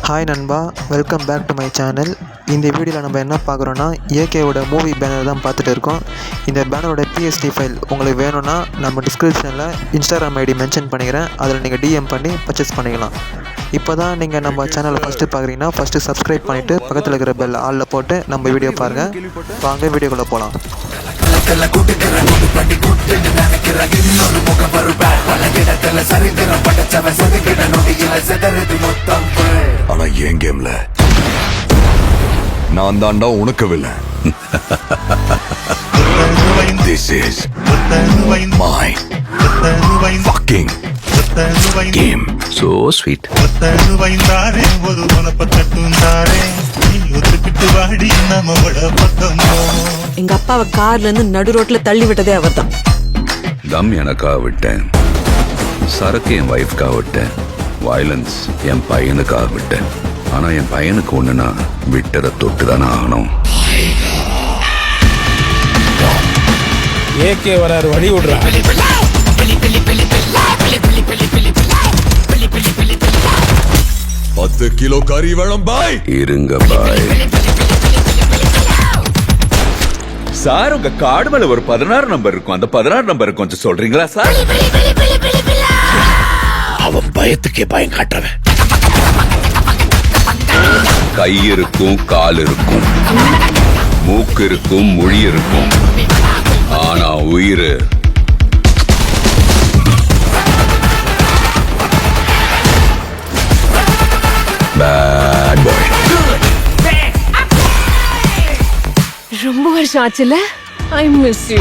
Hi நண்பா, welcome back to my channel. இந்த வீடியோவில் நம்ம என்ன பார்க்குறோன்னா, ஏகேவோட மூவி பேனர் தான் பார்த்துட்டு இருக்கோம். இந்த பேனரோட பிஎஸ்டி ஃபைல் உங்களுக்கு வேணும்னா நம்ம டிஸ்கிரிப்ஷனில் இன்ஸ்டாகிராம் ஐடி மென்ஷன் பண்ணிக்கிறேன். அதில் நீங்கள் டிஎம் பண்ணி பர்ச்சேஸ் பண்ணிக்கலாம். இப்போ தான் நீங்கள் நம்ம சேனலை ஃபஸ்ட்டு பார்க்குறீங்கன்னா ஃபஸ்ட்டு சப்ஸ்கிரைப் பண்ணிவிட்டு பக்கத்தில் இருக்கிற பெல் ஆளில் போட்டு நம்ம வீடியோ பாருங்கள். வாங்க வீடியோக்குள்ளே போகலாம். ஆனா என் கேம்ல நான் தாண்டா உனக்கு வில்லை. This is my fucking game. So sweet. எங்க அப்பாவை கார்ல இருந்து நடு ரோட்ல தள்ளி விட்டதே அவர்தான். தம் எனக்காக விட்டேன், சரக்கு என் வைஃப்காக விட்டேன், வயலன்ஸ் என் பையனுக்காக விட்டேன். ஆனா என் பையனுக்கு ஒண்ணுனா விட்டரை தொட்டு தானே ஆகணும். ஏகே வராரு, வழி விடுறா. 10 கிலோ கறி வேணும் பாய். இருங்க பாய். சார், உங்க கார்டு மேல ஒரு 16 நம்பர் இருக்கும். அந்த 16 நம்பர் கொஞ்சம் சொல்றீங்களா சார்? அவன் பயத்துக்கே பயம் காட்டுறவன். கை இருக்கும், கால் இருக்கும், மூக்கு இருக்கும், மொழி இருக்கும், ஆனா உயிர் பேட் பாய். ரொம்ப வருஷம் ஆச்சுல. I miss you.